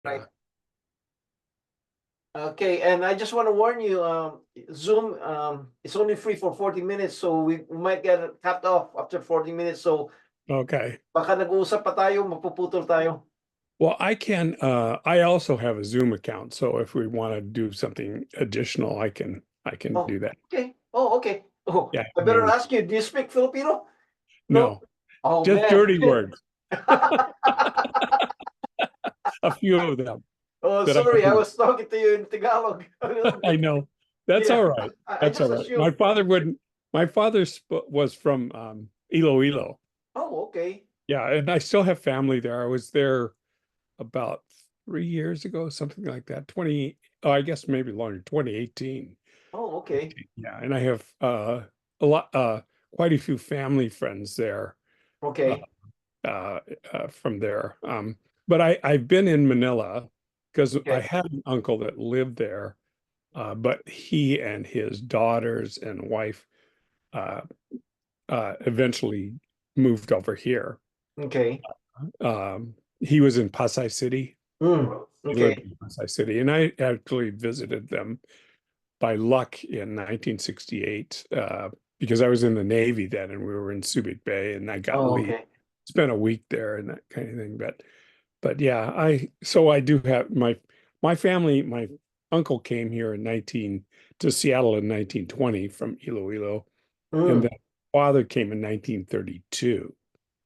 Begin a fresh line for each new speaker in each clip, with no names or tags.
Right.
Yeah.
Okay, and I just want to warn you, Zoom, it's only free for 40 minutes, so we might get cut off after 40 minutes. So
Okay.
baka nag-uusap pa tayo, magpuputol tayo.
Well, I also have a Zoom account, so if we want to do something additional, I can
Oh,
do that.
okay. Oh, okay. Oh,
Yeah.
I better ask you, do you speak Filipino? No?
No,
Oh,
just
man.
dirty words, a few of them
Oh,
that I
sorry, I
do.
was talking to you in Tagalog a little
I
bit.
know. That's
Yeah,
all right.
I
That's all
just
right. My
assumed.
father wouldn't. My father was from Iloilo.
Oh, okay.
Yeah, and I still have family there. I was there about 3 years ago, something like that. I guess maybe longer, 2018.
Oh, okay.
Yeah, and I have a lot, quite a few family friends there uh,
Okay.
from there. But I've been in Manila because I
Okay.
had an uncle that lived there, but he and his daughters and wife uh, eventually moved over here.
Okay.
He was in Pasay City. He lived
Okay.
in Pasay City, and I actually visited them by luck in 1968 because I was in the Navy then, and we were in Subic Bay, and I got
Oh,
leave.
okay.
Spent a week there and that kind of thing. But yeah, I do have my family. My uncle came here in 19 to Seattle in 1920 from Iloilo, and
Mm.
then father came in 1932.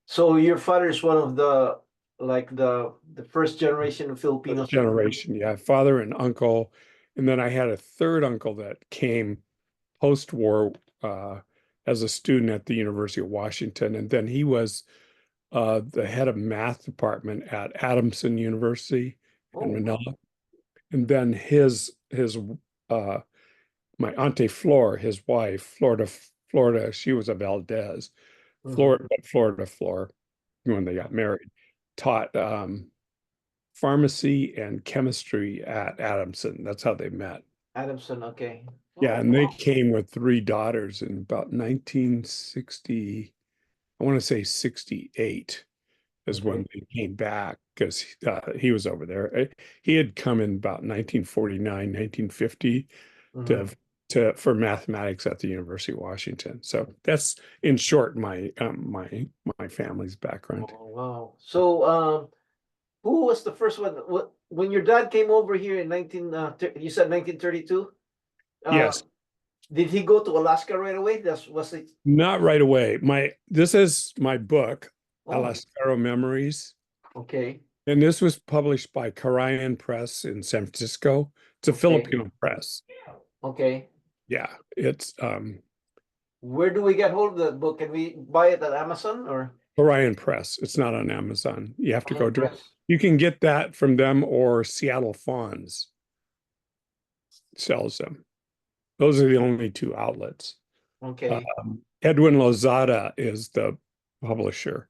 So your father is one of the like the first generation of
First
Filipinos.
generation, yeah, father and uncle, and then I had a third uncle that came post-war as a student at the University of Washington, and then he was the head of math department at Adamson University in
Oh.
Manila. And then his uh, my Auntie Flor, his wife, Florida, she was a Valdez,
Mhm.
Florida Flor, when they got married, taught pharmacy and chemistry at Adamson. That's how they met.
Adamson, okay.
Yeah,
Oh,
and they
wow.
came with three daughters in about 1960. I want to say 68 is
Okay.
when they came back because he was over there. He had come in about 1949, 1950
Mhm.
to for mathematics at the University of Washington. So that's in short my family's background.
Oh, wow. So, who was the first one? What when your dad came over here in you said 1932? Uh,
Yes,
did he go to Alaska right away? That's was it?
not right away. My This is my book,
Oh,
Alaskero Memories.
okay.
And this was published by Karayan Press in San Francisco. It's a
Okay.
Filipino press.
Okay.
Yeah, it's
Where do we get hold of that book? Can we buy it at Amazon or
Orion Press. It's not on Amazon. You have to go
Lion
direct.
Press?
You can get that from them or Seattle Fawns sells them. Those are the only two outlets.
Okay.
Edwin Lozada is the publisher.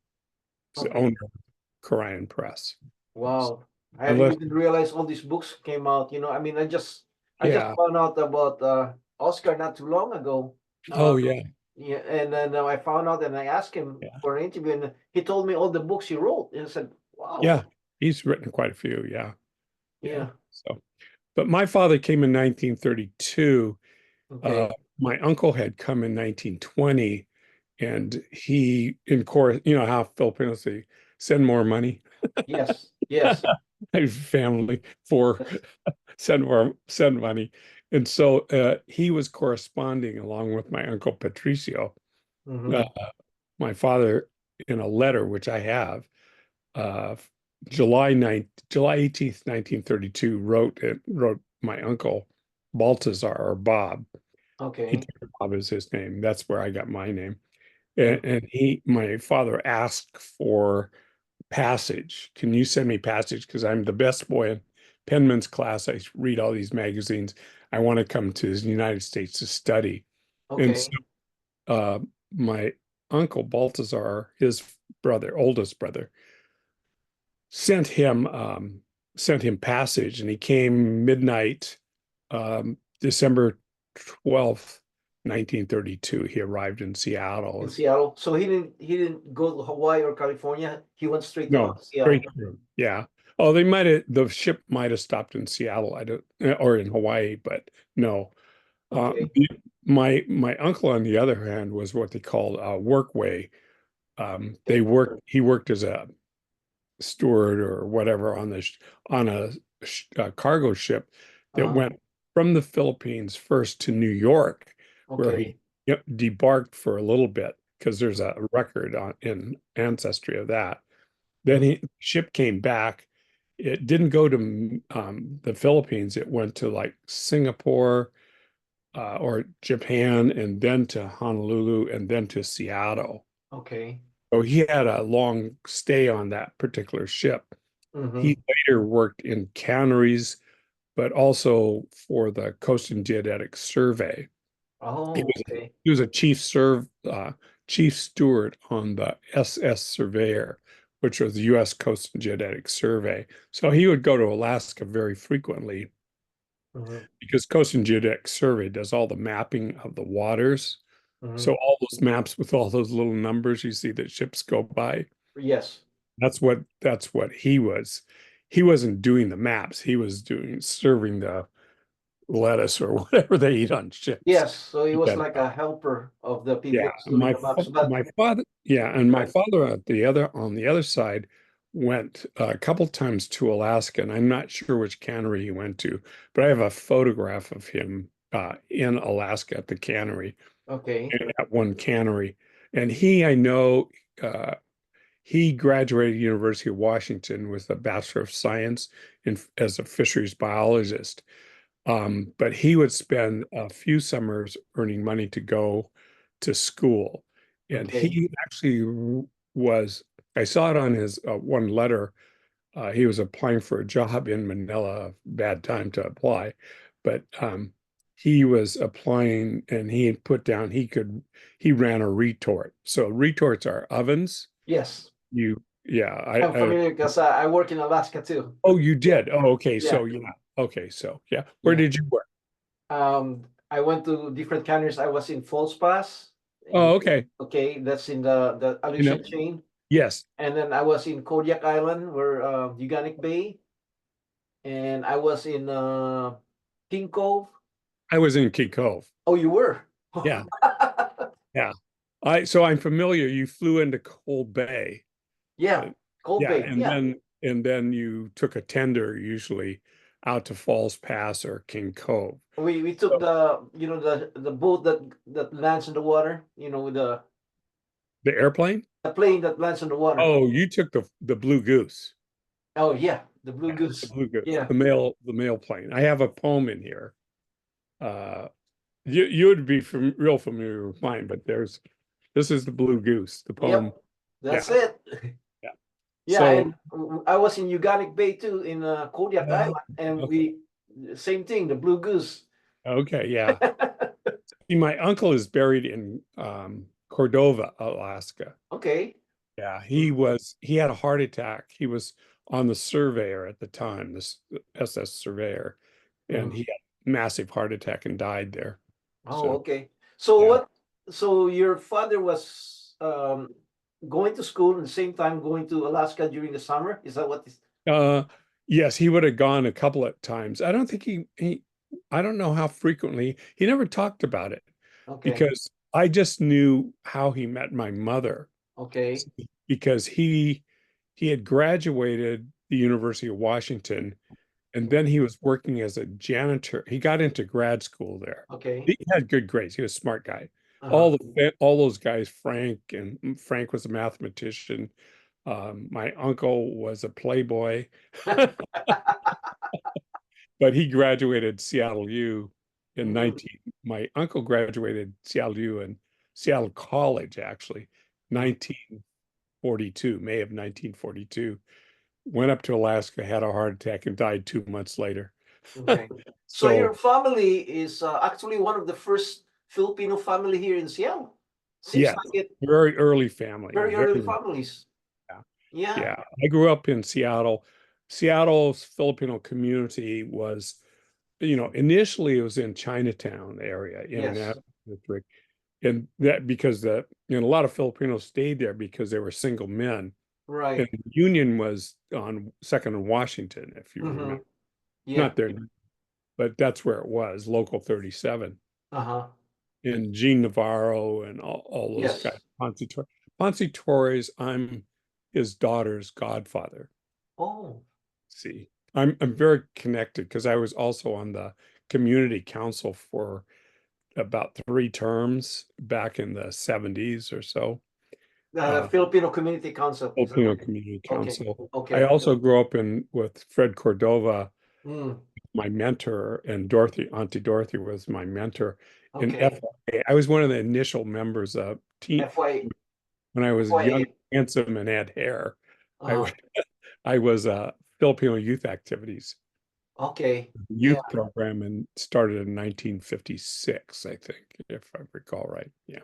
He's the
Okay.
owner of Orion Press.
Wow. I
Unless,
didn't realize all these books came out. I mean, I just
yeah.
found out about Oscar not too long ago. Uh,
Oh, yeah.
yeah, and then I found out and I asked him
Yeah.
for an interview, and he told me all the books he wrote. And I said, "Wow,
Yeah. He's written quite a few. Yeah. Yeah.
yeah,
So, but my father came in 1932. Uh,
okay,
my uncle had come in 1920, and he, in course, you know how Filipinos say, send more money.
yes, yes,
Family for
yes,
send money. And so he was corresponding along with my uncle Patricio. Uh,
mm-hmm.
my father, in a letter which I have, uh, July 18th, 1932, wrote my uncle Baltazar or Bob. He
Okay,
took Bob as his name. That's where I got my name.
mm,
And my father asked for passage. Can you send me passage? Because I'm the best boy in Penman's class. I read all these magazines. I want to come to the United States to study. And so
okay,
my uncle Baltazar, his brother, oldest brother, sent him passage, and he came midnight, December 12th, 1932. He arrived in
in
Seattle.
Seattle. So he didn't go to Hawaii or California. He went straight to
No, straight
Seattle.
through. Yeah. Oh, the ship might have stopped in Seattle, I don't, or in Hawaii, but no. Uh,
Okay.
my uncle, on the other hand, was what they called a workway.
Okay.
He worked as a steward or whatever on on a cargo ship that
Uh-huh.
went from the Philippines first to New York, where he
Okay.
debarked for a little bit because there's a record in Ancestry of that. Then
Mhm.
ship came back. It didn't go to the Philippines. It went to like Singapore or Japan, and then to Honolulu, and then to Seattle.
Okay.
So he had a long stay on that particular ship.
Mm-hmm.
He later worked in canneries, but also for the Coast and Geodetic Survey. He
Oh,
was
okay.
he was a chief steward on the SS Surveyor, which was the U.S. Coast and Geodetic Survey. So he would go to Alaska very frequently
Mm-hmm.
because Coast and Geodetic Survey does all the mapping of the waters.
Mm-hmm.
So all those maps with all those little numbers you see that ships go by,
Yes.
that's what he was. He wasn't doing the maps. He was doing serving the lettuce or whatever they eat on ships.
Yes. So he was
Yeah,
like a helper of the people
yeah.
who's doing the maps. But
My father, yeah, and my
right.
father on the other side went a couple times to Alaska, and I'm not sure which cannery he went to, but I have a photograph of him in Alaska at the cannery,
Okay.
at one cannery, and I know. Uh, He graduated University of Washington with a Bachelor of Science as a fisheries biologist. But he would spend a few summers earning money to go to school. And
Okay.
he actually was, I saw it on his one letter. He was applying for a job in Manila, bad time to apply. But he was applying and he had put down he ran a retort. So retorts are ovens.
Yes.
Yeah,
I'm
I
familiar because I work in Alaska too.
oh, you
Yeah.
did. Oh, okay.
Yeah.
So yeah. Okay, so yeah. Where
Yeah.
did you work?
I went to different countries. I was in Falls Pass.
Oh,
And
okay.
okay, that's in the
You know,
Aleutian chain.
yes,
And then I was in Kodiak Island, where Uganic Bay, and I was in King Cove.
I was in King Cove.
Oh, you were?
Yeah, yeah. I'm familiar. You flew into Cold Bay.
Yeah,
Uh,
Cold
yeah,
Bay. Yeah.
and then you took a tender usually out to Falls Pass or King Cove.
We took
So
the boat that lands in the water, with
the airplane?
the plane that lands in the water.
Oh, you took the Blue Goose.
Oh yeah, the Blue
Yeah, the
Goose.
Blue Goose,
Yeah.
the mail plane. I have a poem in here. Uh, you would be real familiar with mine, but this is the Blue Goose, the poem.
Yep. That's
Yeah,
it.
yeah.
Yeah,
So,
and I was in Uganic Bay too, in Kodiak
uh,
Island, and
okay,
we same thing, the Blue Goose.
okay, yeah. See, my uncle is buried in Cordova, Alaska.
Okay.
Yeah, he had a heart attack. He was on the Surveyor at the time, this SS Surveyor, and
Mhm.
he had a massive heart attack and died there.
Oh,
So,
okay. So
yeah.
what? So your father was going to school and the same time going to Alaska during the summer? Is that what is?
Uh, yes, he would have gone a couple of times. I don't think I don't know how frequently. He never talked about it
Okay.
because I just knew how he met my mother
Okay.
because he had graduated the University of Washington and then he was working as a janitor. He got into grad school there.
Okay.
He had good grades. He was a smart guy.
Uh-huh.
All those guys, Frank was a mathematician. My uncle was a playboy, but he graduated Seattle U in
Mhm.
19. My uncle graduated Seattle U and Seattle College, actually,
Mhm.
1942, May of 1942. Went up to Alaska, had a heart attack, and died 2 months later.
Okay. So your
So,
family is actually one of the first Filipino family here in Seattle. Seems
yes,
like it
very early family,
very early
very,
families.
yeah.
Yeah.
Yeah. I grew up in Seattle. Seattle's Filipino community was, initially it was in Chinatown area,
Yes.
International District, and that because a lot of Filipinos stayed there because they were single men.
Right.
And Union was on Second and Washington, if you
Mm-hmm.
remember.
Yeah.
Not there, but that's where it was, Local 37.
Uh-huh.
And Gene Navarro and all those guys.
Yes.
Ponce Torres, I'm his daughter's godfather.
Oh.
See, I'm very connected because I was also on the community council for about 3 terms back in the 70s or so.
The
Uh,
Filipino Community Council. Is that
Filipino
right?
Community
Okay.
Council. I
Okay.
also grew up in with Fred Cordova,
Mm.
my mentor, and Dorothy, Auntie Dorothy was my mentor in
Okay.
FYA. I was one of the initial members of team
FY,
when I was young,
FYA.
handsome, and had hair. I
Uh,
I was Filipino Youth Activities
okay. Yeah.
youth program and started in 1956, I think, if I recall right. Yeah.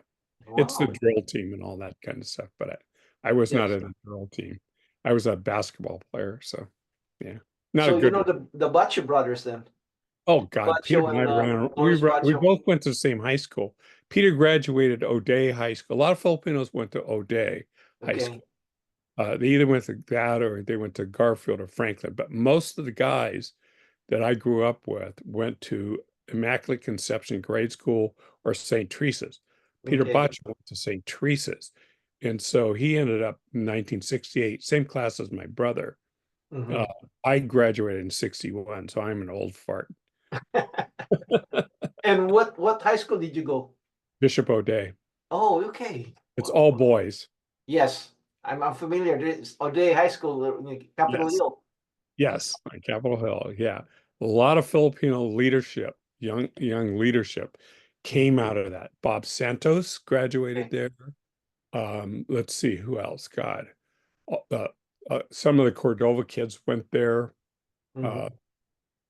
It's the
Wow.
drill team and all that kind of stuff, but I was not
Yes.
in the drill team. I was a basketball player, so yeah. Not a
So you
good
know
one.
the Bacho brothers then?
Oh God, Peter
Bacho
and I
and
ran.
Morris
We
Bacho.
both went to the same high school. Peter graduated O'Day High School. A lot of Filipinos went to O'Day High
Okay.
School. They either went to that or they went to Garfield or Franklin. But most of the guys that I grew up with went to Immaculate Conception Grade School or St. Teresa's. Peter
Okay.
Botch went to St. Teresa's. And so he ended up in 1968, same class as my brother.
Mm-hmm.
Uh, I graduated in 61, so I'm an old fart.
And what high school did you go?
Bishop O'Day.
Oh, okay.
It's all boys.
Yes, I'm familiar. There's O'Day High School in Capitol
Yes.
Hill.
Yes, on Capitol Hill. Yeah. A lot of Filipino leadership, young leadership came out of that. Bob Santos graduated
Okay.
there. Let's see who else. God, some of the Cordova kids went there.
Mm-hmm.
Uh,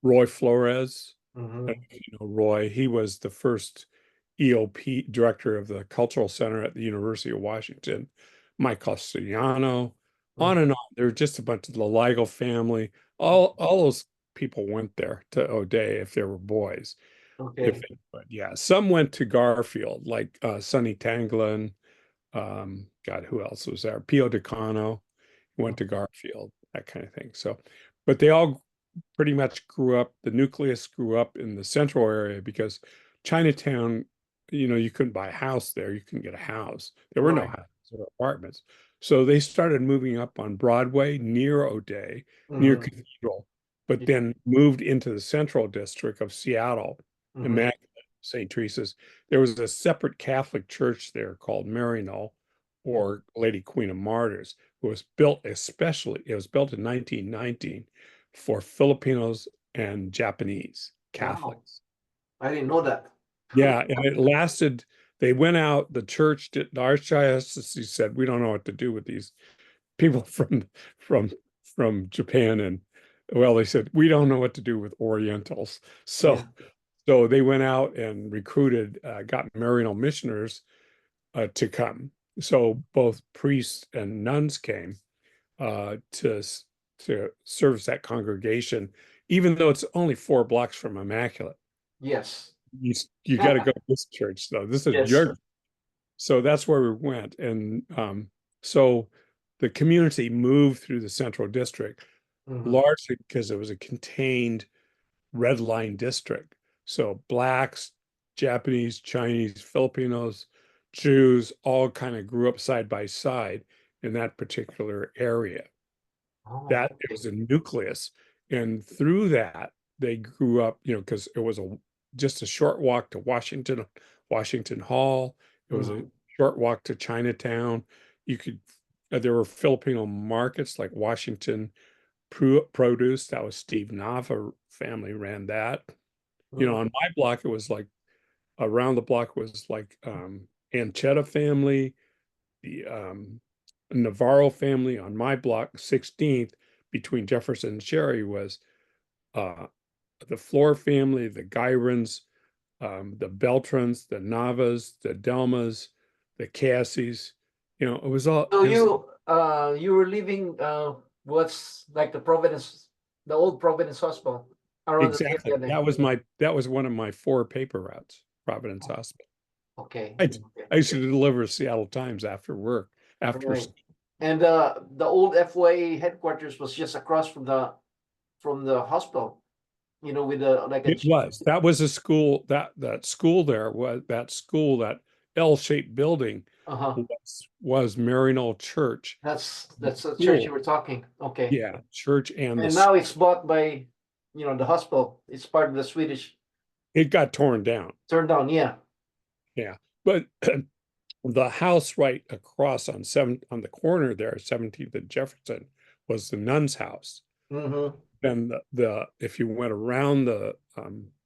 Roy Flores, I don't
Mm-hmm.
know if you know Roy. He was the first EOP director of the Cultural Center at the University of Washington. Mike Castellano, on
Mm-hmm.
and on. There were just a bunch of the Ligo family. All those people went there to O'Day if they were boys. If
Okay.
they, but yeah, some went to Garfield, like Sonny Tanglin. God, who else was there? Pio DeCano went to Garfield, that kind of thing. So, but they all pretty much grew up, the nucleus grew up in the central area because Chinatown, you couldn't buy a house there. You couldn't get a house. There were no
Right.
houses or apartments. So they started moving up on Broadway near O'Day, near
Mm-hmm.
Cathedral, but
Yeah.
then moved into the central district of Seattle,
Mm-hmm.
Immaculate, St. Teresa's. There was a separate Catholic church there called Maryknoll
Yeah.
or Lady Queen of Martyrs, who was built it was built in 1919 for Filipinos and Japanese
Wow.
Catholics.
I didn't know that.
Yeah, and it lasted. They went out, the church did, the archdiocese said, we don't know what to do with these people from from Japan. And well, they said, we don't know what to do with Orientals.
Yeah.
So they went out and recruited, got Maryknoll missioners to come. So both priests and nuns came to service that congregation, even though it's only 4 blocks from Immaculate.
Yes.
You got to go to this church though. This is
Yes.
your so that's where we went, and so the community moved through the central district
Mm-hmm.
largely because it was a contained red line district. So blacks, Japanese, Chinese, Filipinos, Jews all kind of grew up side by side in that particular area.
Oh,
That it
okay.
was a nucleus, and through that they grew up, because it was just a short walk to Washington Hall. It was a
Mm-hmm.
short walk to Chinatown. You could There were Filipino markets like Washington Produce. That was Steve Nava family ran that.
Mm-hmm.
On my block, it was like around the block was like Anchetta family, the Navarro family. On my block, 16th, between Jefferson and Cherry, was uh, the Flor family, the Gyrons, the Beltrans, the Navas, the Delmas, the Cassies. It was all
So
it was
you were living what's like the old Providence Hospital around the same
exactly
building.
that was one of my 4 paper routes, Providence Hospital.
Okay.
I
Okay.
I used to deliver Seattle Times after work, after
Right. And the old FYA headquarters was just across from the hospital, you know, with a like a
It was. That was a school. That school there was that school. That L-shaped building
uh-huh.
was Maryknoll Church.
That's the church you
School,
were talking. Okay.
yeah, church and
And
the
now it's bought by, you know, the hospital. It's part of the Swedish
it got torn down.
turned down. Yeah.
Yeah, but the house right across on the corner there, 17th and Jefferson, was the nun's house.
Mm-hmm.
Then the if you went around the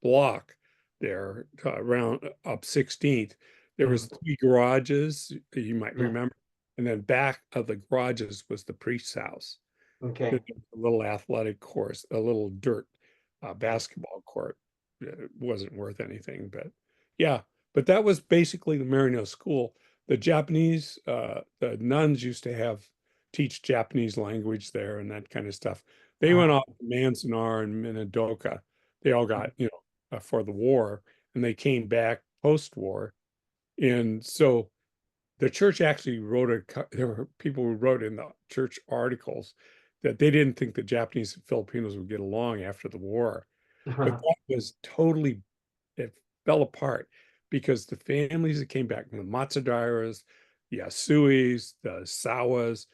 block there, around up 16th, there was
Mm-hmm.
three garages, you might
Yeah.
remember, and then back of the garages was the priest's house.
Okay.
There's a little athletic course, a little dirt basketball court. It wasn't worth anything, but yeah. But that was basically the Maryknoll school. The nuns used to teach Japanese language there and that kind of stuff. They
Uh,
went off to Manzanar and Minidoka. They all got, for the war, and they came back post-war. And so the church actually there were people who wrote in the church articles that they didn't think the Japanese and Filipinos would get along after the war. But that was totally, it fell apart because the families that came back, the Matsudaras, the Asuis, the Sawas,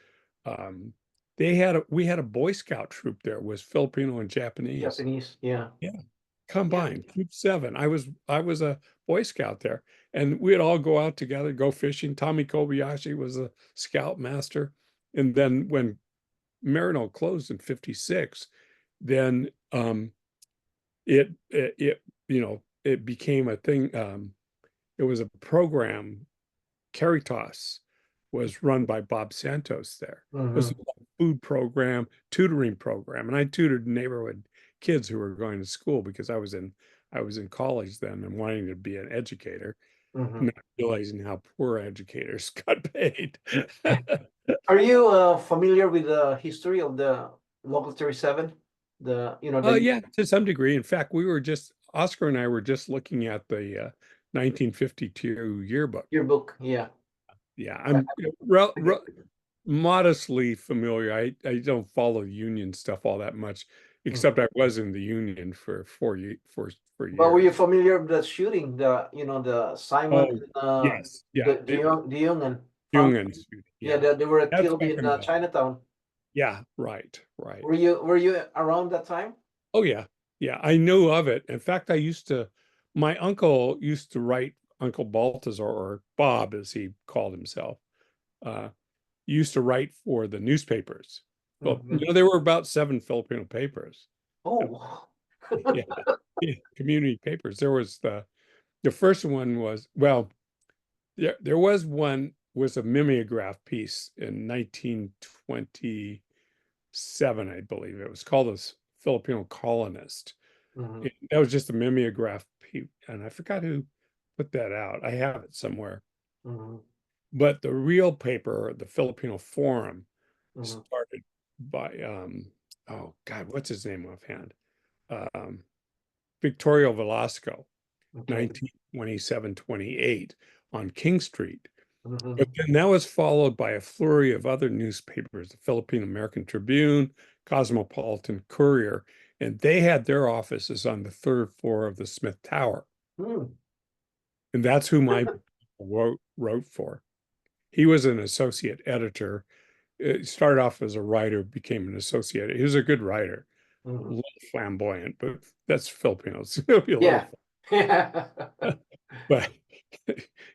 um, we had a Boy Scout troop there, was Filipino and Japanese.
Japanese. Yeah.
Yeah,
Yeah.
combined, Troop 7. I was a Boy Scout there, and we'd all go out together, go fishing. Tommy Kobayashi was a scout master, and then when Marino closed in '56, then it became a thing. It was a program. Caritas was run by Bob Santos there. It was a
Mm-hmm.
food program, tutoring program, and I tutored neighborhood kids who were going to school because I was in college then and wanting to be an educator,
Mm-hmm.
not realizing how poor educators got paid.
Are you familiar with the history of the Local 37? The, you know, the
Yeah, to some degree. In fact, Oscar and I were just looking at the 1952 yearbook.
yearbook. Yeah.
Yeah,
Yeah.
I'm modestly familiar. I don't follow union stuff all that much,
Mhm.
except I was in the union for 4
But were you
years.
familiar with the shooting, the Simon
Oh,
and
yes, yeah,
De Jong and Fang?
Jungen,
Yeah,
yeah,
they were
that's
killed
back
in
in the
Chinatown.
yeah, right, right.
Were you around that time?
Oh yeah, yeah, I knew of it. In fact, my uncle used to write, Uncle Baltazar, or Bob as he called himself, uh, used to write for the newspapers. Well,
Hmm.
there were about 7 Filipino papers.
Oh.
Yeah, yeah, community papers. There was the first one was, well, there was a mimeograph piece in 1927, I believe. It was called a Filipino Colonist.
Hmm.
That was just a mimeograph piece, and I forgot who put that out. I have it somewhere.
Hmm.
But the real paper, the Filipino Forum,
Hmm.
started by oh God, what's his name offhand? Um, Victorio Velasco,
Okay.
1927-28 on King Street.
Hmm.
But then that was followed by a flurry of other newspapers, the Philippine American Tribune, Cosmopolitan Courier, and they had their offices on the third floor of the Smith Tower.
Hmm.
And that's who my wrote for. He was an associate editor. Started off as a writer, became an associate. He was a good writer, a
Hmm.
little flamboyant, but that's Filipinos. It'll be a little,
Yeah. Yeah.
but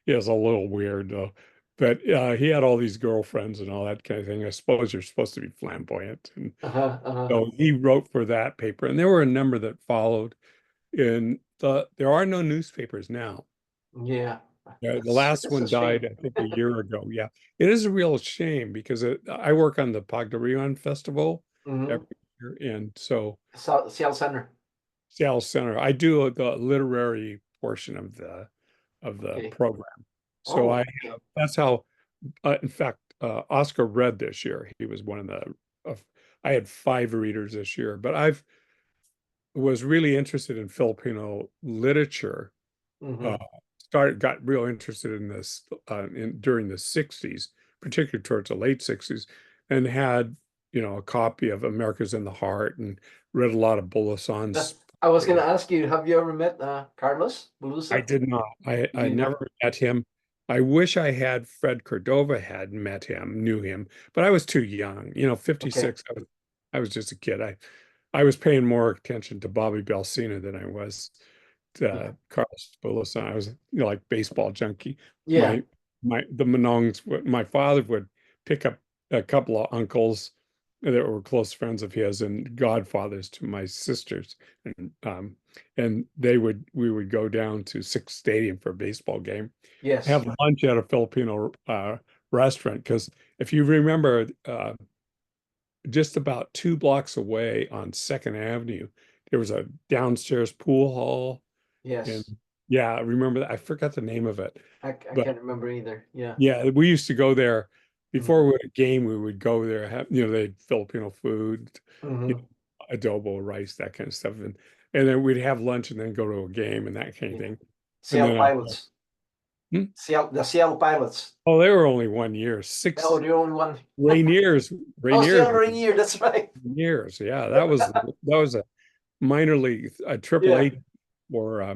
he was a little weird though. But he had all these girlfriends and all that kind of thing. I suppose you're supposed to be flamboyant. And
Uh-huh, uh-huh.
so he wrote for that paper, and there were a number that followed. And there are no newspapers now.
Yeah.
The last
That's a
one died,
shame.
I think, a year ago. Yeah, it is a real shame because I work on the Pagdirion Festival
Hmm.
every year, and so
South Center.
Seattle Center, I do the literary portion of the
Okay.
program. So
Oh, okay.
that's how. In fact, Oscar read this year. He was one of the. Of, I had 5 readers this year, but I've was really interested in Filipino literature,
Hmm.
uh, got real interested in this during the '60s, particularly towards the late 60s, and had, a copy of America's in the Heart and read a lot of Bulason's.
I was gonna ask you, have you ever met Carlos
I
Bulusa?
did not.
You
I
did not.
never met him. I wish I had. Fred Cordova had met him, knew him, but I was too young.
Okay.
56. I was just a kid. I was paying more attention to Bobby Belsina than I was
Yeah.
Carlos Bulason. I was, like baseball junkie.
Yeah.
The Monongs. My father would pick up a couple of uncles that were close friends of his and godfathers to my sisters, and we would go down to Six Stadium for a baseball game,
Yes.
have lunch at a Filipino restaurant. Because if you remember, just about 2 blocks away on Second Avenue, there was a downstairs pool hall. And
Yes.
yeah, I remember that. I forgot the name of it,
I
but
can't remember either. Yeah.
yeah, we used to go there
Mm-hmm.
before we had a game. We would go there, have, they had Filipino food, you
Mm-hmm.
adobo, rice, that kind of stuff, and then we'd have lunch and then go to a game and that kind of
Yeah.
thing. And
Seattle
then
Pilots.
Hmm?
The Seattle Pilots.
Oh, they were only 1 year,
Oh,
six
the only one.
Rainiers,
Oh,
Rainiers,
Seattle Rainier. That's right.
years. Yeah, that was a minor league, a triple
Yeah.
A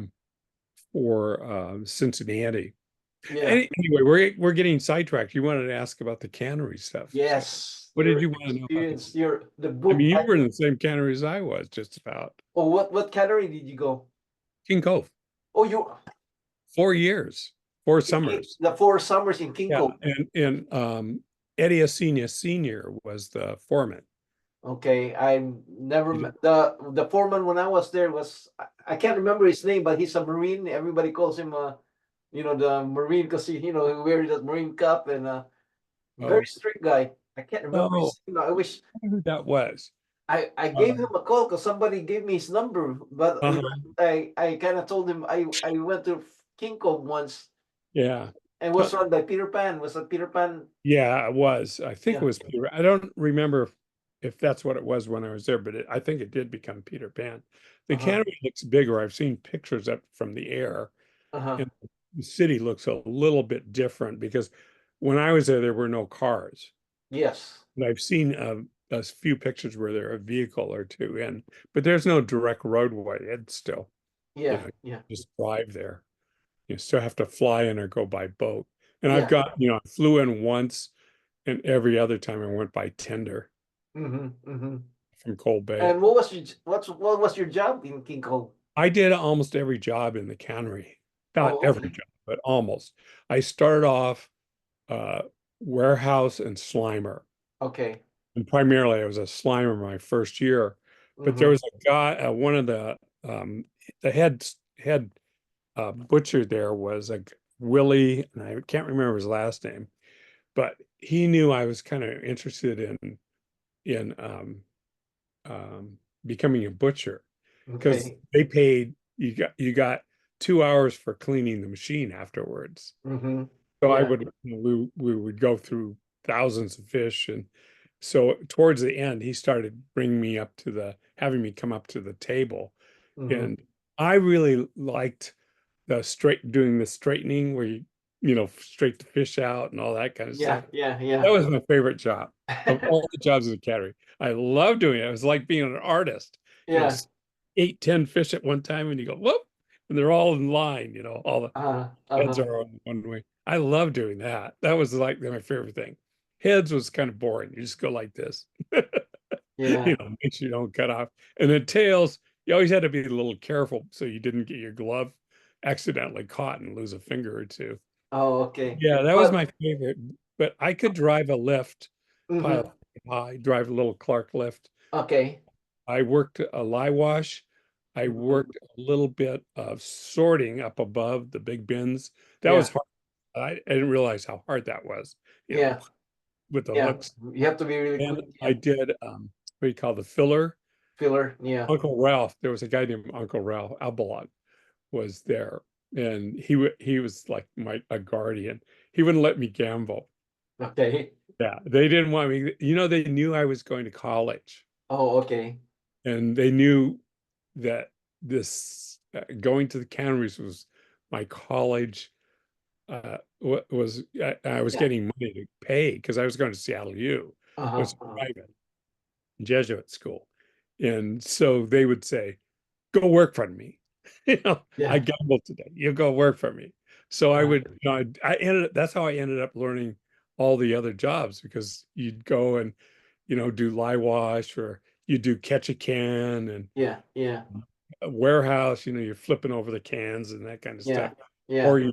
for Cincinnati.
Yeah.
Anyway, we're getting sidetracked. You wanted to ask about the cannery stuff. So
Yes.
what did
Your
you want to know about
experience. The
I
book.
mean, you were in the same cannery as I was, just about.
Oh, what category did you go?
King Cove,
Oh, you
4 years, 4 summers.
the 4 summers in King
Yeah,
Cove.
and Eddie Acina Senior was the foreman.
Okay, I never
You
met the foreman when I was there was I can't remember his name, but he's a Marine. Everybody calls him the Marine because he he wears that Marine cup and very
Oh,
strict guy. I can't remember
oh,
his name. I wish
I wonder who that was.
I
Uh,
gave him a call because somebody gave me his number, but
uh-huh.
I kind of told him I went to King Cove once
Yeah.
and was run by Peter Pan. Was it Peter Pan?
Yeah, it was. I think it
Yeah.
was Peter. I don't remember if that's what it was when I was there, but I think it did become Peter Pan. The
Uh-huh.
cannery looks bigger. I've seen pictures up from the air,
Uh-huh.
and the city looks a little bit different because when I was there, there were no cars.
Yes.
And I've seen a few pictures where there are a vehicle or two in, but there's no direct roadway. It's still,
Yeah. Yeah.
just drive there. You still have to fly in or go by boat. And I've
Yeah.
got, I flew in once, and every other time I went by tender
Mm-hmm. Mm-hmm.
from Cold Bay.
And what was your job in King Cove?
I did almost every job in the cannery, not
Oh,
every
okay.
job, but almost. I started off uh, warehouse and slimer,
Okay.
and primarily I was a slimer my first year. But there
Mm-hmm.
was a guy, one of um, the head butcher there was a Willie, and I can't remember his last name, but he knew I was kind of interested in becoming a butcher because
Okay.
they paid you got 2 hours for cleaning the machine afterwards.
Mm-hmm.
So I
Yeah.
would we would go through thousands of fish, and so towards the end he started bringing me up to the having me come up to the table,
Mm-hmm.
and I really liked doing the straightening where you straight the fish out and all that kind of
Yeah.
stuff.
Yeah.
That
Yeah.
was my favorite job of all the jobs in the cattery. I love doing it. It was like being an artist,
Yeah.
8, 10 fish at one time, and you go, whoop, and they're all in line, all the heads
Uh-huh.
are on one way. I love doing that. That was like my favorite thing. Heads was kind of boring. You just go like this,
Yeah.
make sure you don't cut off. And then tails, you always had to be a little careful so you didn't get your glove accidentally caught and lose a finger or two.
Oh, okay.
Yeah, that was
But
my favorite. But I could drive a lift,
mm-hmm.
pile high, drive a little Clark lift.
Okay.
I worked a lye wash. I
Mm-hmm.
worked a little bit of sorting up above the big bins. That was
Yeah.
hard. I didn't realize how hard that was,
Yeah.
with the
Yeah.
hooks.
You have to be really
And
quick.
I
Yeah.
did what do you call the filler?
Filler. Yeah.
Uncle Ralph. There was a guy named Uncle Ralph Abelot was there, and he was like a guardian. He wouldn't let me gamble.
Okay.
Yeah, they didn't want me. They knew I was going to college,
Oh, okay.
and they knew that this going to the canneries was my college I was
Yeah.
getting money to pay because I was going to Seattle U. It
Uh-huh.
was a private Jesuit school. And so they would say, go work for me. I
Yeah.
gambled today. You go work for me. So I
Right.
would, I ended up, that's how I ended up learning all the other jobs because you'd go and, do lye wash or you do catch a can and
Yeah. Yeah.
a warehouse, you're flipping over the cans and that kind of
Yeah.
stuff.
Yeah.
Or you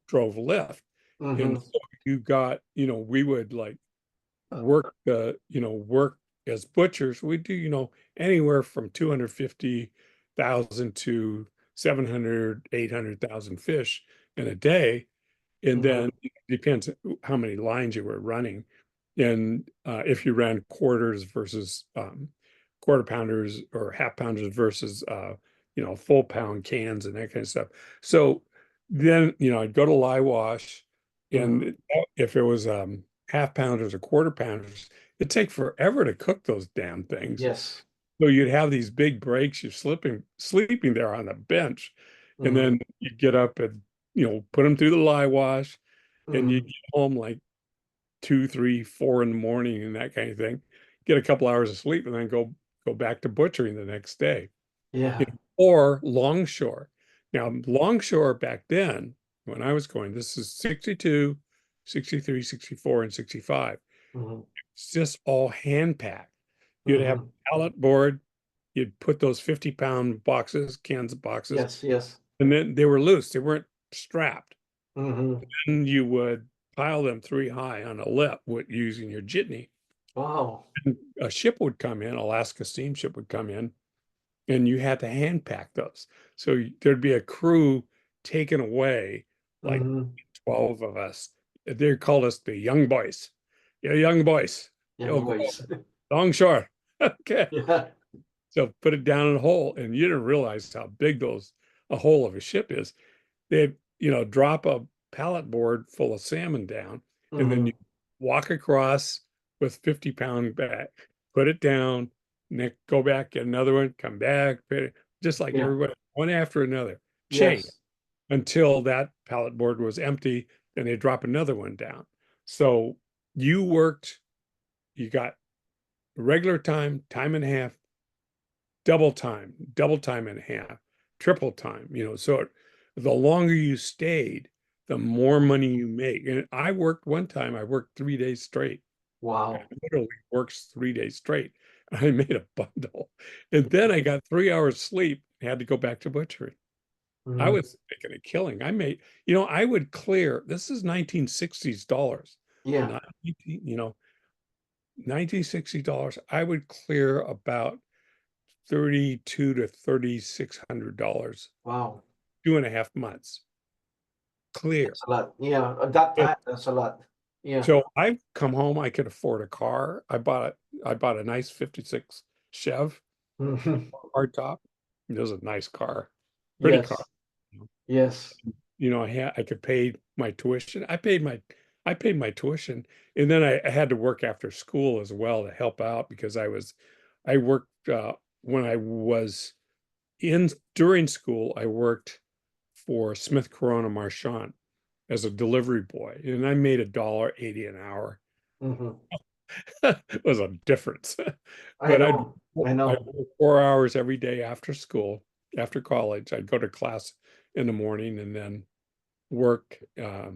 drove Lyft. And
Mm-hmm.
so you got, we would like work as butchers. We do, anywhere from 250,000 to 700, 800,000 fish in a day. And then
Mm-hmm.
it depends how many lines you were running. And if you ran quarters versus quarter pounders or half pounders versus full pound cans and that kind of stuff. So then, I'd go to lye wash,
Mm-hmm.
and if it was half pounders or quarter pounders, it'd take forever to cook those damn things.
Yes.
So you'd have these big breaks, you're sleeping there on the bench, and
Mm-hmm.
then you get up and put them through the lye wash, and you
Mm-hmm.
get home like 2, 3, 4 in the morning and that kind of thing. Get a couple hours of sleep, and then go back to butchering the next day.
Yeah.
Or longshore. Now, longshore back then, when I was going, this is 62, 63, 64, and 65.
Mm-hmm.
It's just all hand packed. You'd have
Mm-hmm.
a pallet board, you'd put those 50-pound boxes, cans of boxes,
Yes. Yes.
and then they were loose. They weren't strapped.
Mm-hmm.
And you would pile them 3 high on a lip using your jitney.
Wow.
And a ship would come in, Alaska steamship would come in, and you had to hand pack those. So there'd be a crew taken away, like
Mm-hmm.
12 of us. They called us the young boys. Yeah, young boys.
Young
You'll go
boys.
longshore. Okay.
Yeah.
So put it down in a hole, and you didn't realize how big a hole of a ship is. They'd, drop a pallet board full of salmon down, and then you
Mm-hmm.
walk across with 50-pound bag, put it down, go back, get another one, come back, just like
Yeah.
everybody, one after another, chain
Yes.
until that pallet board was empty. Then they drop another one down. So you worked, you got regular time, time and a half, double time and a half, triple time, so the longer you stayed, the more money you make. And I worked one time, I worked 3 days straight. I
Wow.
literally worked 3 days straight. I made a bundle. And then I got 3 hours sleep, had to go back to butchery. I
Mm-hmm.
was making a killing. I would clear, this is 1960s dollars,
Yeah.
not, 1960 dollars. I would clear about 32 to $3,600,
Wow.
2.5 months clear.
That's a lot. Yeah. At that
And
time, that's a lot. Yeah.
so I come home, I could afford a car. I bought a nice 56 Chev
Mm-hmm.
hardtop. It was a nice car, pretty car.
Yes. Yes.
I could pay my tuition. I paid my tuition, and then I had to work after school as well to help out because I worked when I was in during school. I worked for Smith Corona Marchand as a delivery boy, and I made $1.80 an hour.
Mm-hmm.
It was a difference.
I
But
know. I
I'd
know.
work 4 hours every day after school, after college. I'd go to class in the morning and then work uh,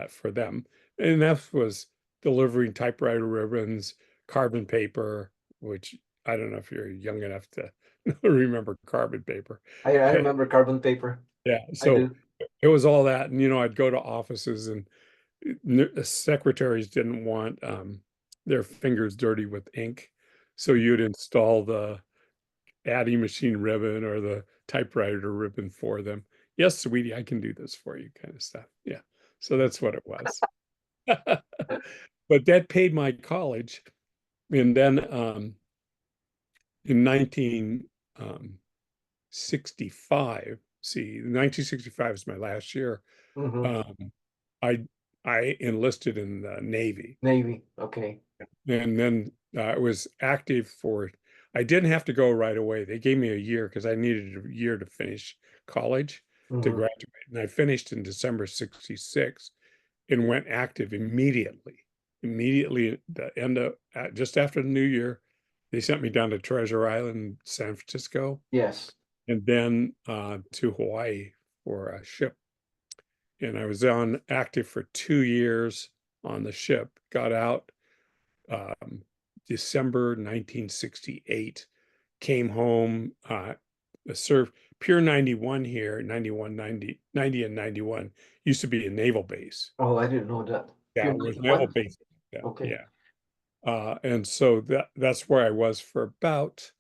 for them. And that was delivering typewriter ribbons, carbon paper, which I don't know if you're young enough to remember carbon paper.
I remember carbon paper.
Yeah,
I
so
do.
it was all that. And, I'd go to offices, and secretaries didn't want their fingers dirty with ink. So you'd install the adding machine ribbon or the typewriter ribbon for them. Yes, sweetie, I can do this for you, kind of stuff. Yeah. So that's what it was. But that paid my college. And then in 1965, see, 1965 is my last year.
Mm-hmm.
Um, I I enlisted in the Navy,
Navy. Okay.
and then I was active for. I didn't have to go right away. They gave me a year because I needed a year to finish college. to
Mhm.
graduate. And I finished in December 66 and went active immediately. Immediately, the end of just after the new year, they sent me down to Treasure Island, San Francisco,
Yes.
and then to Hawaii for a ship. And I was on active for 2 years on the ship. Got out um, December 1968. Came home, served Pier 91 here, 91, 90, 90 and 91 used to be a naval base.
Oh, I didn't know that.
Yeah,
Pure
it was naval
91?
base. Yeah,
Okay.
yeah. And so that's where I was for about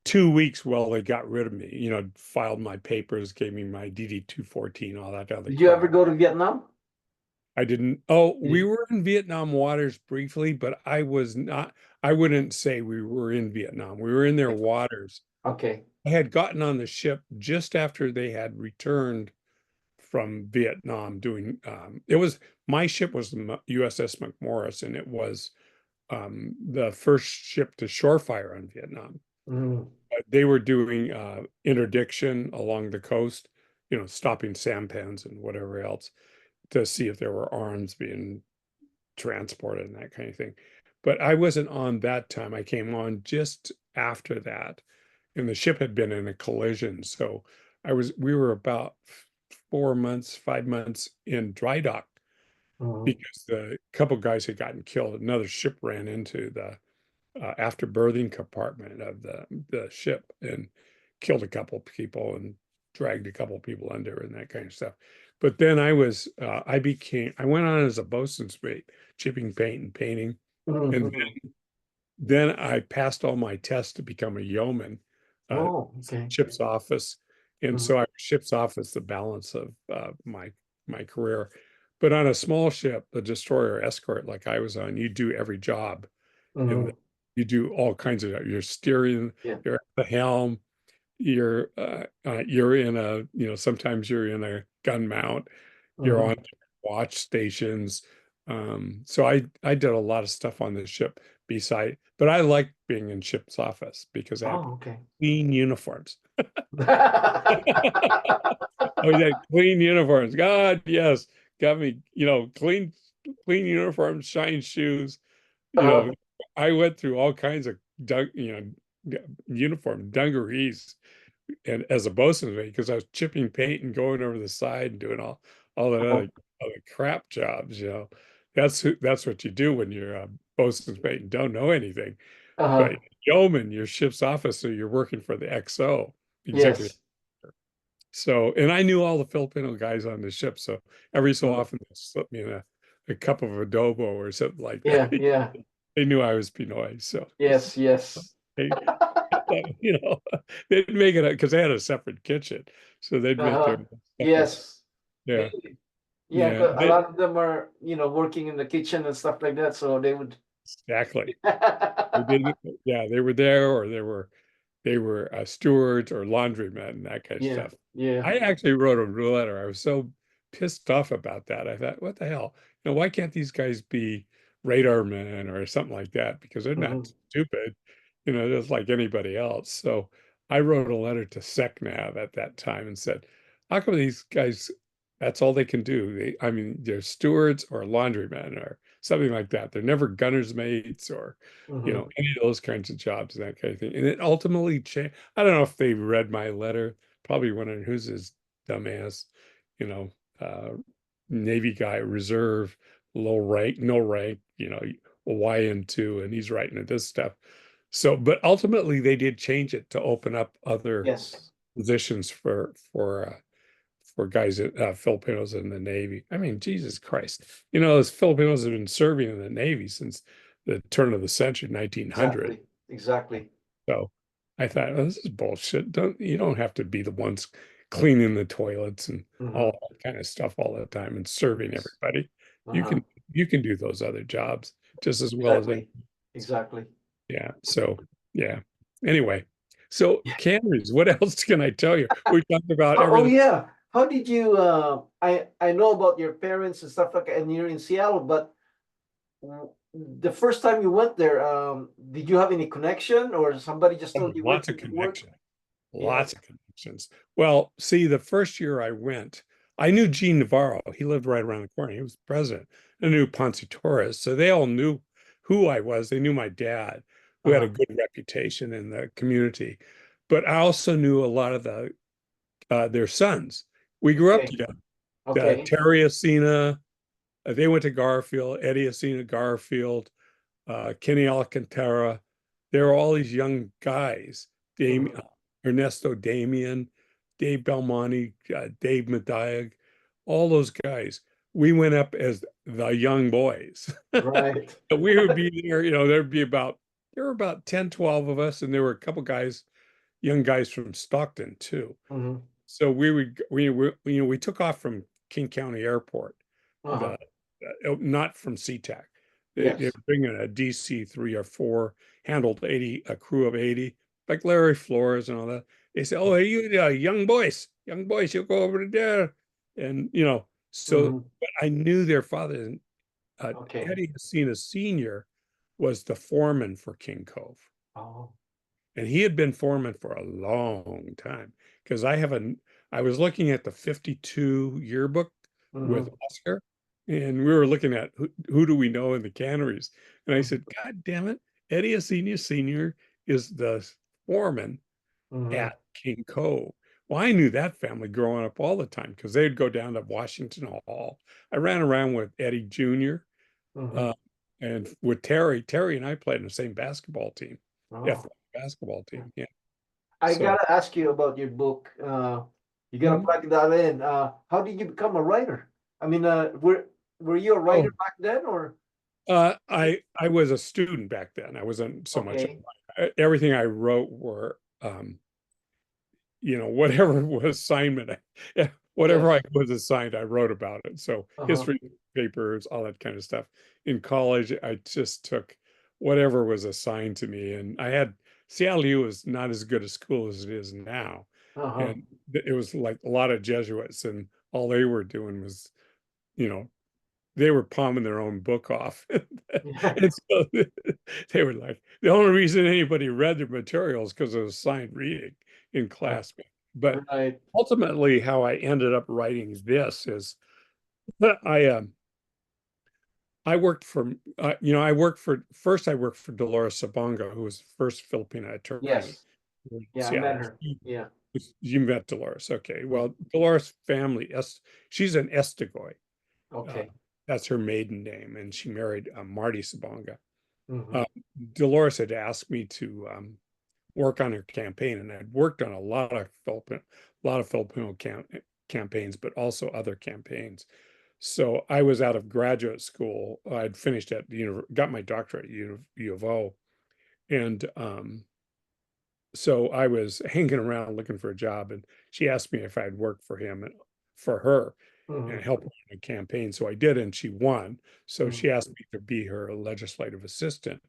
2 weeks while they got rid of me. Filed my papers, gave me my DD 214, all that other
Did you ever
crap.
go to Vietnam?
I didn't. Oh, we
You-
were in Vietnam waters briefly, but I was not. I wouldn't say we were in Vietnam. We were in their waters.
Okay.
I had gotten on the ship just after they had returned from Vietnam doing it was my ship was the USS McMorris, and it was the first ship to shore fire on Vietnam.
Mm.
They were doing interdiction along the coast, stopping sampans and whatever else to see if there were arms being transported and that kind of thing. But I wasn't on that time. I came on just after that, and the ship had been in a collision. So we were about 4 months, 5 months in dry dock
Mhm.
because the couple guys had gotten killed. Another ship ran into the afterberthing compartment of the ship and killed a couple people and dragged a couple people under and that kind of stuff. But then I went on as a bosun's mate, chipping paint and painting. And
Mhm.
then I passed all my tests to become a yeoman, uh,
Oh, okay.
ship's office. And
Mhm.
so I was ship's office the balance of my career. But on a small ship, the destroyer escort, like I was on, you do every job in the,
Mhm.
you do all kinds of, you're steering,
Yeah.
you're at the helm, you're in sometimes you're in a gun mount, you're on
Mhm.
watch stations. So I did a lot of stuff on the ship but I liked being in ship's office because I had
Oh, okay.
clean uniforms. Oh, yeah, clean uniforms. God, yes, got me, clean uniforms, shine shoes. You know,
Uh,
I went through all kinds of uniform dungarees and as a bosun's mate because I was chipping paint and going over the side and doing all that
uh,
other crap jobs. That's what you do when you're a bosun's mate and don't know anything. But
uh,
yeoman, your ship's officer, you're working for the XO, executive.
yes.
So, and I knew all the Filipino guys on the ship. So every so
Mhm.
often they slip me in a cup of adobo or something like that.
Yeah, yeah.
They knew I was Pinoy. So
Yes, yes.
they, they'd make it because they had a separate kitchen. So they'd make their
Uh-huh.
stuff with,
Yes.
yeah,
Yeah,
yeah,
'cause a lot of them are, working in the kitchen and stuff like that, so they would.
exactly. They did, yeah, they were there or they were stewards or laundrymen and that kind of
Yeah,
stuff.
yeah.
I actually wrote a letter. I was so pissed off about that. I thought, what the hell? Why can't these guys be radar men or something like that? Because they're not
Mhm.
stupid, just like anybody else. So I wrote a letter to SecNav at that time and said, how come these guys, that's all they can do? I mean, they're stewards or laundrymen or something like that. They're never gunner's mates or
Mhm.
any of those kinds of jobs, that kind of thing. And it ultimately changed. I don't know if they read my letter, probably wondering who's this dumbass, you know, uh, Navy guy, reserve, low rank, no rank, Hawaiian too, and he's writing this stuff. So, but ultimately they did change it to open up other
Yes.
positions for guys, Filipinos in the Navy. I mean, Jesus Christ, those Filipinos have been serving in the Navy since the turn of the century, 1900.
Exactly. Exactly.
So I thought, oh, this is bullshit. You don't have to be the ones cleaning the toilets and all
Mhm.
that kind of stuff all the time and serving
Yes.
everybody. You
Uh-huh.
can you can do those other jobs just as well as any.
Exactly. Exactly.
Yeah. So yeah. Anyway, so Camrys, what else can I tell you? We talked about
Oh,
everything.
yeah. How did you I know about your parents and stuff like that, and you're in Seattle, but the first time you went there, did you have any connection or somebody just
Oh,
told you where
lots of
to work?
connection.
Yeah.
Lots of connection. connections. Well, see, the first year I went, I knew Gene Navarro. He lived right around the corner. He was president. I knew Ponce Torres. So they all knew who I was. They knew my dad, who had a
Uh-huh.
good reputation in the community. But I also knew a lot of their sons. We grew up
Okay.
together.
Okay.
Terry Acina, they went to Garfield, Eddie Acina, Garfield, Kenny Alcantara. There were all these young guys,
Mhm.
Ernesto Damian, Dave Belmonte, Dave Madiag, all those guys. We went up as the young boys.
Right.
We would be there, there were about 10, 12 of us, and there were a couple guys, young guys from Stockton too.
Hmm.
So we took off from King County Airport,
Uh-huh.
the not from SeaTac. They
Yes.
were bringing a DC 3 or 4, handled 80, a crew of 80, like Larry Flores and all that. They said, "Oh, hey, you young boys, you go over there," and so.
Hmm.
But I knew their father,
Okay.
Eddie Messina Senior, was the foreman for King Cove.
Oh.
And he had been foreman for a long time because I was looking at the 52 yearbook with
Hmm.
Oscar, and we were looking at who do we know in the canneries. And I said, God damn it, Eddie Acina Sr. is the foreman
Hmm.
at King Cove. Well, I knew that family growing up all the time because they'd go down to Washington Hall. I ran around with Eddie Jr.
Hmm.
uh, and with Terry. Terry and I played in the same basketball team,
Oh.
athletic basketball team. Yeah.
I
So,
gotta ask you about your book. You gotta
mhm.
plug that in. How did you become a writer? I mean, were you a writer
Oh,
back then, or?
I was a student back then. I wasn't so much.
Okay.
Everything I wrote were whatever was assignment, whatever I
Yes.
was assigned, I wrote about it. So
Uh-huh.
history papers, all that kind of stuff. In college, I just took whatever was assigned to me, and Seattle U was not as good a school as it is now,
Uh-huh.
and it was like a lot of Jesuits, and all they were doing was, you know, they were palming their own book off. And so they were like, the only reason anybody read their materials because it was assigned reading in class. But
Right.
ultimately, how I ended up writing this is that I worked for I worked for Dolores Sabonga, who was the first Filipino attorney
Yes.
in
Yeah, I met
Seattle.
her. Yeah.
You met Dolores, okay?
Mhm.
Well, Dolores family, she's an Estigoy. Uh,
Okay.
that's her maiden name, and she married Marty Sabonga.
Hmm.
Uh, Dolores had asked me to work on her campaign, and I'd worked on a lot of Filipino campaigns, but also other campaigns. So I was out of graduate school. I'd finished at got my doctorate at U of O, and so I was hanging around looking for a job, and she asked me if I'd work for him and for her and
Hmm.
help her in a campaign. So I did, and she won. So
Hmm.
she asked me to be her legislative assistant,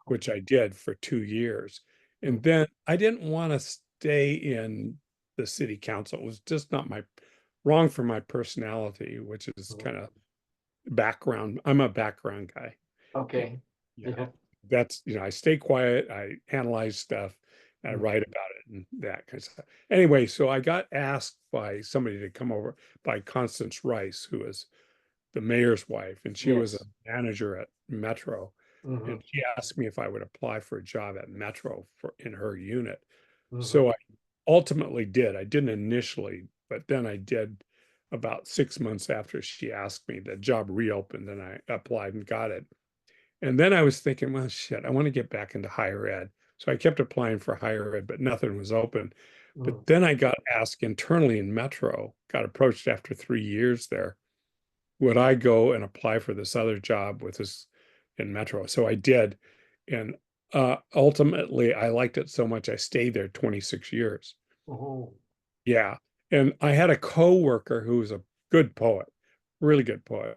which I did for 2 years. And then I didn't want to stay in the city council. It was just not wrong for my personality, which is
Hmm.
kind of background. I'm a background guy. And
Okay.
yeah,
Yeah.
I stay quiet, I analyze stuff, I
Mhm.
write about it and that kind of stuff. Anyway, so I got asked by somebody to come over, by Constance Rice, who is the mayor's wife, and she was a
Yes.
manager at Metro.
Hmm.
And she asked me if I would apply for a job at Metro in her unit.
Hmm.
So I ultimately did. I didn't initially, but then I did about 6 months after she asked me. The job reopened and I applied and got it. And then I was thinking, well, shit, I want to get back into higher ed. So I kept applying for higher ed, but nothing was open. But
Hmm.
then I got asked internally in Metro, got approached after 3 years there, would I go and apply for this other job with this in Metro? So I did. And ultimately, I liked it so much, I stayed there 26 years.
Oh.
Yeah. And I had a coworker who was a good poet, really good poet.